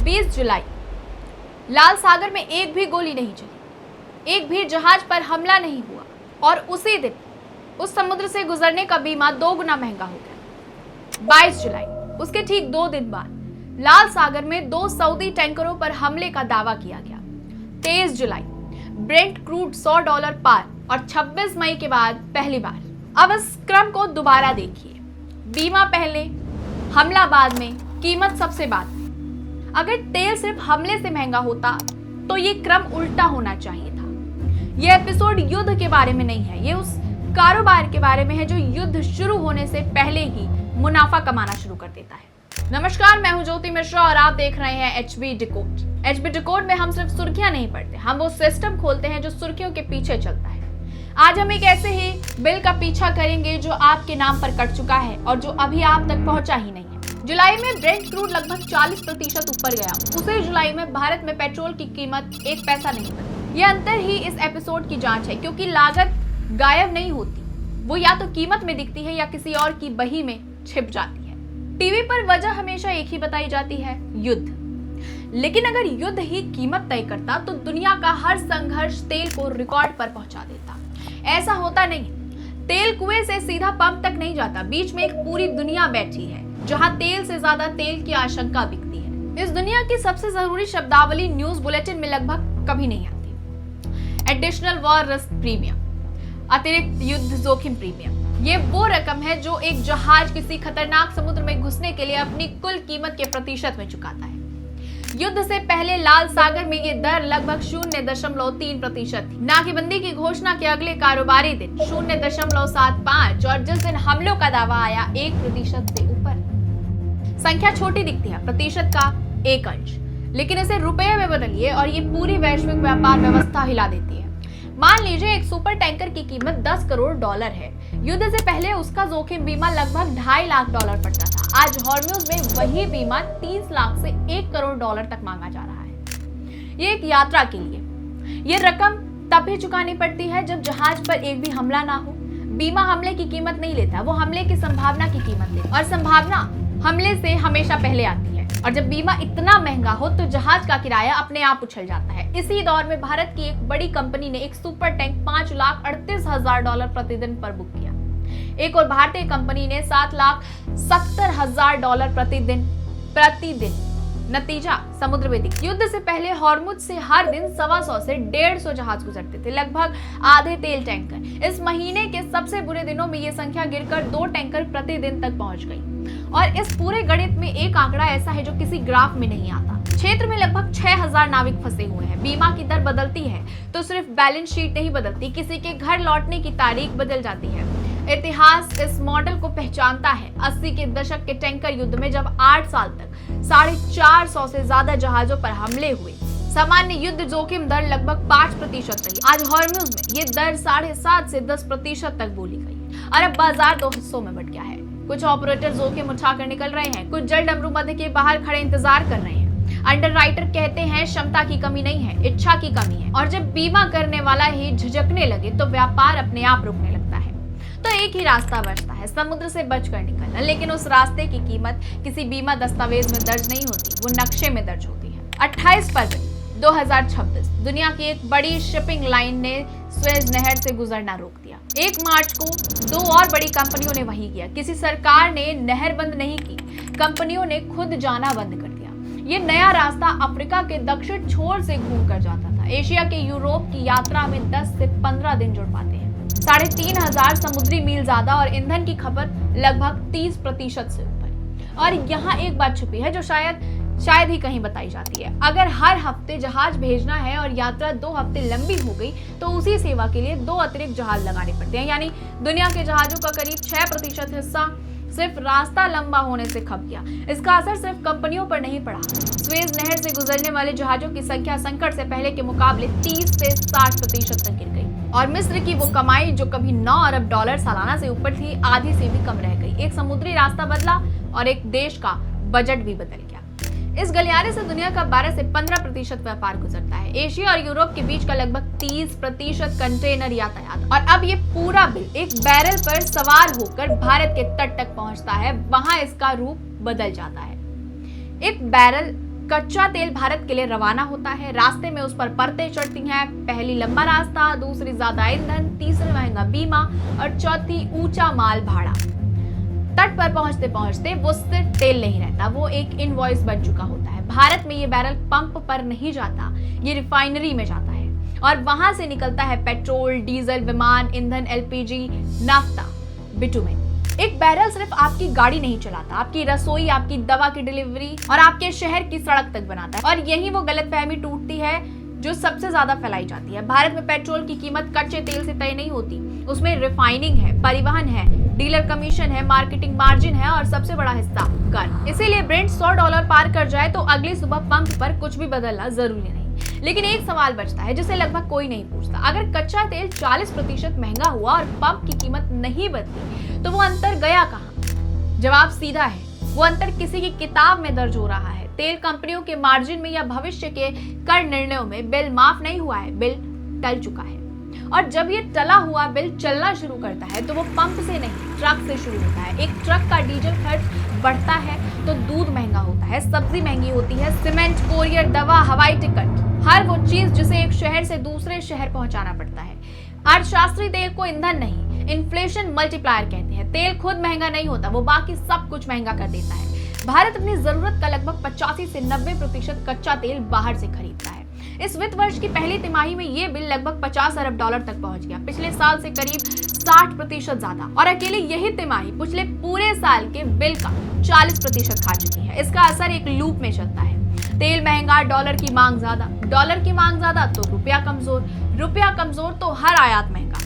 20 जुलाई, लाल सागर में एक भी गोली नहीं चली, एक भी जहाज पर हमला नहीं हुआ और उसी दिन उस समुद्र से गुजरने का बीमा 2 गुना महंगा हो गया। 22 जुलाई, उसके ठीक 2 दिन बाद लाल सागर में 2 सऊदी टैंकरों पर हमले का दावा किया गया। 23 जुलाई, ब्रेंट क्रूड $100 पार और 26 मई के बाद पहली बार। अब इस क्रम को दोबारा देखिए, बीमा पहले, हमला बाद में, कीमत सबसे बाद में। अगर तेल सिर्फ हमले से महंगा होता तो ये क्रम उल्टा होना चाहिए था। ये एपिसोड युद्ध के बारे में नहीं है, ये उस कारोबार के बारे में है जो युद्ध शुरू होने से पहले ही मुनाफा कमाना शुरू कर देता है। नमस्कार, मैं हूं ज्योति मिश्रा और आप देख रहे हैं एचबी डिकोड। एचबी डिकोड में हम सिर्फ सुर्खियां नहीं पढ़ते, हम वो सिस्टम खोलते हैं जो सुर्खियों के पीछे चलता है। आज हम एक ऐसे ही बिल का पीछा करेंगे जो आपके नाम पर कट चुका है और जो अभी आप तक पहुंचा ही नहीं है। जुलाई में ब्रेंट क्रूड लगभग 40% ऊपर गया। उसी जुलाई में भारत में पेट्रोल की कीमत 1 पैसा नहीं बढ़ी। यह अंतर ही इस एपिसोड की जांच है, क्योंकि लागत गायब नहीं होती, वो या तो कीमत में दिखती है या किसी और की बही में छिप जाती है। टीवी पर वजह हमेशा एक ही बताई जाती है, युद्ध। लेकिन अगर युद्ध ही कीमत तय करता तो दुनिया का हर संघर्ष तेल को रिकॉर्ड पर पहुंचा देता। ऐसा होता नहीं, तेल कुएं से सीधा पंप तक नहीं जाता, बीच में एक पूरी दुनिया बैठी है जहां तेल से ज्यादा तेल की आशंका बिकती है। इस दुनिया की सबसे जरूरी शब्दावली न्यूज बुलेटिन में लगभग कभी नहीं आती। एडिशनल वॉर रिस्क प्रीमियम, अतिरिक्त युद्ध जोखिम प्रीमियम। ये वो रकम है जो एक जहाज किसी खतरनाक समुद्र में घुसने के लिए अपनी कुल कीमत के प्रतिशत में चुकाता है। युद्ध से पहले लाल सागर में ये दर लगभग 0.3% थी। नाकेबंदी की घोषणा के अगले कारोबारी दिन 0.75 और जिस दिन हमलों का दावा आया 1% से ऊपर। संख्या छोटी दिखती है, प्रतिशत का 1 अंश, लेकिन इसे रुपये में बदलिए और ये पूरी वैश्विक व्यापार व्यवस्था हिला देती है। मान लीजिए एक सुपर टैंकर की कीमत $10 करोड़ है। युद्ध से पहले उसका जोखिम बीमा लगभग $2.5 लाख पड़ता था। आज हॉर्मुज़ में वही बीमा 30 लाख से $1 करोड़ तक मांगा जा रहा है। ये एक यात्रा के लिए ये रकम तब भी चुकानी पड़ती है जब जहाज पर एक भी हमला ना हो। बीमा हमले की कीमत नहीं लेता, वो हमले की संभावना की कीमत लेता है, और संभावना हमले से हमेशा पहले आती है। और जब बीमा इतना महंगा हो तो जहाज का किराया अपने आप उछल जाता है। इसी दौर में भारत की एक बड़ी कंपनी ने एक सुपर टैंक $5,38,000 प्रतिदिन पर बुक किया। एक और भारतीय कंपनी ने $7,70,000 प्रतिदिन। नतीजा समुद्र में दिखा। युद्ध से पहले हॉर्मुज़ से हर दिन 125 से 150 जहाज गुजरते थे, लगभग आधे तेल टैंकर। इस महीने के सबसे बुरे दिनों में ये संख्या गिरकर 2 टैंकर प्रतिदिन तक पहुंच गई। और इस पूरे गणित में एक आंकड़ा ऐसा है जो किसी ग्राफ में नहीं आता। क्षेत्र में लगभग 6,000 नाविक फंसे हुए हैं। बीमा की दर बदलती है तो सिर्फ बैलेंस शीट नहीं बदलती, किसी के घर लौटने की तारीख बदल जाती है। इतिहास इस मॉडल को पहचानता है। 80 के दशक के टैंकर युद्ध में जब 8 साल तक 450 से ज्यादा जहाजों पर हमले हुए, सामान्य युद्ध जोखिम दर लगभग 5% रही। आज हॉर्मुज़ में ये दर 7.5 से 10% तक बोली गई और अब बाजार 2 हिस्सों में बट गया है। कुछ ऑपरेटर जोखिम उठाकर निकल रहे हैं, कुछ जल डमरू मध्य के बाहर खड़े इंतजार कर रहे हैं। अंडरराइटर कहते हैं क्षमता की कमी नहीं है, इच्छा की कमी है। और जब बीमा करने वाला ही झिझकने लगे तो व्यापार अपने आप रुकने लगता है। तो एक ही रास्ता बचता है, समुद्र से बचकर निकलना। लेकिन उस रास्ते की कीमत किसी बीमा दस्तावेज में दर्ज नहीं होती, वो नक्शे में दर्ज होती है। 28 फरवरी 2026 दुनिया की एक बड़ी शिपिंग लाइन ने सुएज नहर से गुजरना रोक दिया। 1 मार्च को 2 और बड़ी कंपनियों ने वही किया। किसी सरकार ने नहर बंद नहीं की, कंपनियों ने खुद जाना बंद कर दिया। ये नया रास्ता अफ्रीका के दक्षिण छोर से घूमकर जाता था। एशिया के यूरोप की यात्रा में 10 से 15 दिन जुड़ पाते हैं। 3,500 समुद्री मील ज्यादा और ईंधन की खपत लगभग 30% से ऊपर। और यहाँ एक बात छुपी है जो शायद ही कहीं बताई जाती है। अगर हर हफ्ते जहाज भेजना है और यात्रा 2 हफ्ते लंबी हो गई तो उसी सेवा के लिए 2 अतिरिक्त जहाज लगाने पड़ते हैं। यानी दुनिया के जहाजों का करीब 6% हिस्सा सिर्फ रास्ता लंबा होने से खप गया। इसका असर सिर्फ कंपनियों पर नहीं पड़ा, सुएज नहर से गुजरने वाले जहाजों की संख्या संकट से पहले के मुकाबले 30 से 60% तक गिर गई। और मिस्र की वो कमाई जो कभी $9 अरब सालाना से ऊपर थी, आधी से भी कम रह गई। एक समुद्री रास्ता बदला और एक देश का बजट भी बदल गया। इस गलियारे से दुनिया का 12 से 15% व्यापार गुजरता है। एशिया और यूरोप के बीच का लगभग 30% कंटेनर यातायात। और अब ये पूरा बिल एक बैरल पर सवार होकर भारत के तट तक पहुंचता है, वहां इसका रूप बदल जाता है। एक बैरल कच्चा तेल भारत के लिए रवाना होता है। रास्ते में उस पर परतें चढ़ती हैं। पहली लंबा रास्ता, दूसरी ज्यादा ईंधन, तीसरी महंगा बीमा और चौथी ऊंचा माल भाड़ा। तट पर पहुंचते पहुंचते वो सिर्फ तेल नहीं रहता, वो एक इनवॉइस बन चुका होता है। भारत में ये बैरल पंप पर नहीं जाता, ये रिफाइनरी में जाता है और वहां से निकलता है पेट्रोल, डीजल, विमान ईंधन, एलपीजी, नाफ्ता, बिटुमेन। एक बैरल सिर्फ आपकी गाड़ी नहीं चलाता, आपकी रसोई, आपकी दवा की डिलीवरी और आपके शहर की सड़क तक बनाता है। और यही वो गलतफहमी टूटती है जो सबसे ज्यादा फैलाई जाती है। भारत में पेट्रोल की कीमत कच्चे तेल से तय नहीं होती, उसमें रिफाइनिंग है, परिवहन है, डीलर कमीशन है, मार्केटिंग मार्जिन है और सबसे बड़ा हिस्सा कर। इसीलिए ब्रेंट $100 पार कर जाए तो अगली सुबह पंप पर कुछ भी बदलना जरूरी नहीं। लेकिन एक सवाल बचता है जिसे लगभग कोई नहीं पूछता। अगर कच्चा तेल 40% महंगा हुआ और पंप की कीमत नहीं बदली तो वो अंतर गया कहां? जवाब सीधा है, वो अंतर किसी की किताब में दर्ज हो रहा है। तेल कंपनियों के मार्जिन में या भविष्य के कर निर्णयों में। बिल माफ नहीं हुआ है, बिल टल चुका है। और जब ये टला हुआ बिल चलना शुरू करता है तो वो पंप से नहीं, ट्रक से शुरू होता है। एक ट्रक का डीजल खर्च बढ़ता है तो दूध महंगा होता है, सब्जी महंगी होती है, सीमेंट, कोरियर, दवा, हवाई टिकट, हर वो चीज जिसे एक शहर से दूसरे शहर पहुंचाना पड़ता है। अर्थशास्त्री तेल को ईंधन नहीं, इन्फ्लेशन मल्टीप्लायर कहते हैं। तेल खुद महंगा नहीं होता, वो बाकी सब कुछ महंगा कर देता है। भारत अपनी जरूरत का लगभग 85 से 90% कच्चा तेल बाहर से खरीदता है। इस वित्त वर्ष की पहली तिमाही में ये बिल लगभग $50 अरब तक पहुंच गया, पिछले साल से करीब 60% ज्यादा। और अकेले यही तिमाही पिछले पूरे साल के बिल का 40% खा चुकी है। इसका असर एक लूप में चलता है। तेल महंगा, डॉलर की मांग ज्यादा, डॉलर की मांग ज्यादा तो रुपया कमजोर, रुपया कमजोर तो हर आयात महंगा।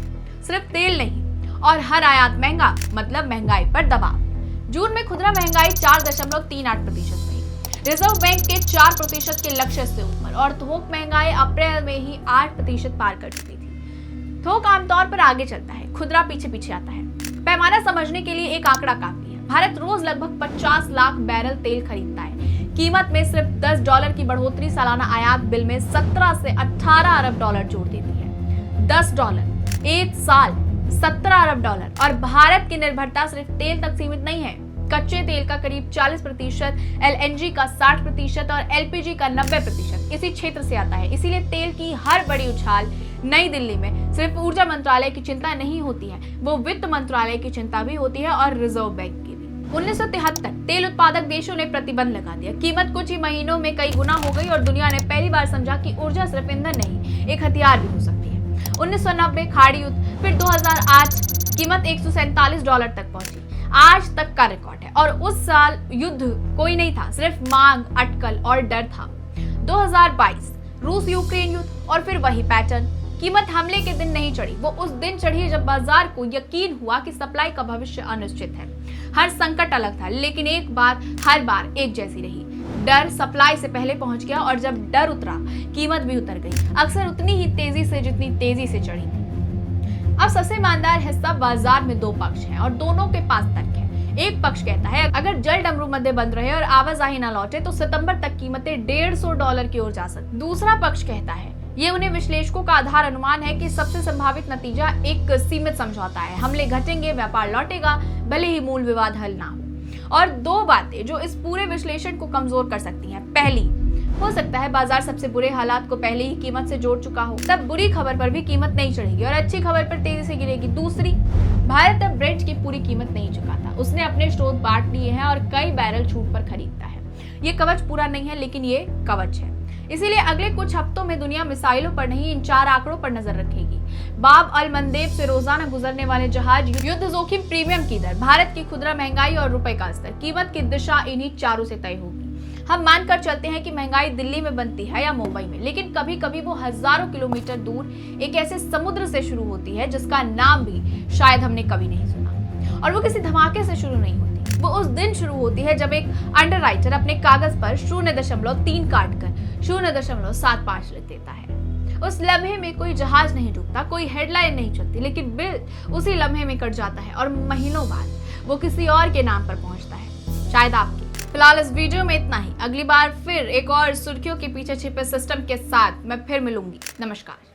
सिर्फ तेल नहीं, और हर आयात महंगा मतलब महंगाई पर दबाव। जून में खुदरा महंगाई 4.38% रही, रिजर्व बैंक के 4% के लक्ष्य से ऊपर, और थोक महंगाई अप्रैल में ही 8% पार कर चुकी थी। थोक आमतौर पर आगे चलता है, खुदरा पीछे पीछे आता है। पैमाना समझने के लिए एक आंकड़ा काफी है। भारत रोज लगभग 50 लाख बैरल तेल खरीदता है। कीमत में सिर्फ $10 की बढ़ोतरी सालाना आयात बिल में 17 से 18 अरब डॉलर जोड़ देती है। $10 एक साल, $17 अरब। और भारत की निर्भरता सिर्फ तेल तक सीमित नहीं है। कच्चे तेल का करीब 40%, एलएनजी का 60% और एलपीजी का 90% इसी क्षेत्र से आता है। इसीलिए तेल की हर बड़ी उछाल नई दिल्ली में सिर्फ ऊर्जा मंत्रालय की चिंता नहीं होती है, वो वित्त मंत्रालय की चिंता भी होती है और रिजर्व बैंक की भी। 1973 तेल उत्पादक देशों ने प्रतिबंध लगा दिया। कीमत कुछ ही महीनों में कई गुना हो गई और दुनिया ने पहली बार समझा कि ऊर्जा सिर्फ ईंधन नहीं, एक हथियार भी हो सकती है। 1990 खाड़ी युद्ध, फिर 2008 कीमत $147 तक पहुंची, आज तक का रिकॉर्ड है। और उस साल युद्ध कोई नहीं था, सिर्फ मांग, अटकल और डर था। 2022 रूस यूक्रेन युद्ध, और फिर वही पैटर्न। कीमत हमले के दिन नहीं चढ़ी, वो उस दिन चढ़ी जब बाजार को यकीन हुआ कि सप्लाई का भविष्य अनिश्चित है। हर संकट अलग था, लेकिन एक बात हर बार एक जैसी रही, डर सप्लाई से पहले पहुंच गया और जब डर उतरा कीमत भी उतर गई, अक्सर उतनी ही तेजी से जितनी तेजी से चढ़ी थी। अब सबसे ईमानदार हिस्सा, बाजार में दो पक्ष हैं और दोनों के पास तर्क है। एक पक्ष कहता है अगर जल डमरू मध्य बंद रहे और आवाजाही न लौटे तो सितंबर तक कीमतें $150 की ओर जा सकती। दूसरा पक्ष कहता है ये उन्हें विश्लेषकों का आधार अनुमान है कि सबसे संभावित नतीजा एक सीमित समझौता है, हमले घटेंगे, व्यापार लौटेगा, भले ही मूल विवाद हल ना हो। और दो बातें जो इस पूरे विश्लेषण को कमजोर कर सकती हैं। पहली, हो सकता है बाजार सबसे बुरे हालात को पहले ही कीमत से जोड़ चुका हो, तब बुरी खबर पर भी कीमत नहीं चढ़ेगी और अच्छी खबर पर तेजी से गिरेगी। दूसरी, भारत अब ब्रेंट की पूरी कीमत नहीं चुकाता, उसने अपने स्रोत बांट लिए हैं और कई बैरल छूट पर खरीदता है। ये कवच पूरा नहीं है, लेकिन ये कवच है। इसीलिए अगले कुछ हफ्तों में दुनिया मिसाइलों पर नहीं, इन 4 आंकड़ों पर नजर रखेगी। बाब अल मंदेब से रोजाना गुजरने वाले जहाज, युद्ध जोखिम, प्रीमियम की दर, भारत की खुदरा महंगाई और रुपए का स्तर, कीमत की दिशा इन्हीं चारों से तय होगी। हम मानकर चलते हैं कि महंगाई दिल्ली में बनती है या मुंबई में, लेकिन कभी कभी वो हजारों किलोमीटर दूर एक ऐसे समुद्र से शुरू होती है जिसका नाम भी शायद हमने कभी नहीं सुना। और वो किसी धमाके से शुरू नहीं होती, वो उस दिन शुरू होती है जब एक अंडरराइटर अपने कागज पर 0.3 काटकर 0.75 लिख देता है। उस लम्हे में कोई जहाज नहीं डूबता, कोई हेडलाइन नहीं चलती, लेकिन बिल उसी लम्हे में कट जाता है और महीनों बाद वो किसी और के नाम पर पहुंचता है, शायद आपके। फिलहाल इस वीडियो में इतना ही। अगली बार फिर एक और सुर्खियों के पीछे छिपे सिस्टम के साथ मैं फिर मिलूंगी। नमस्कार।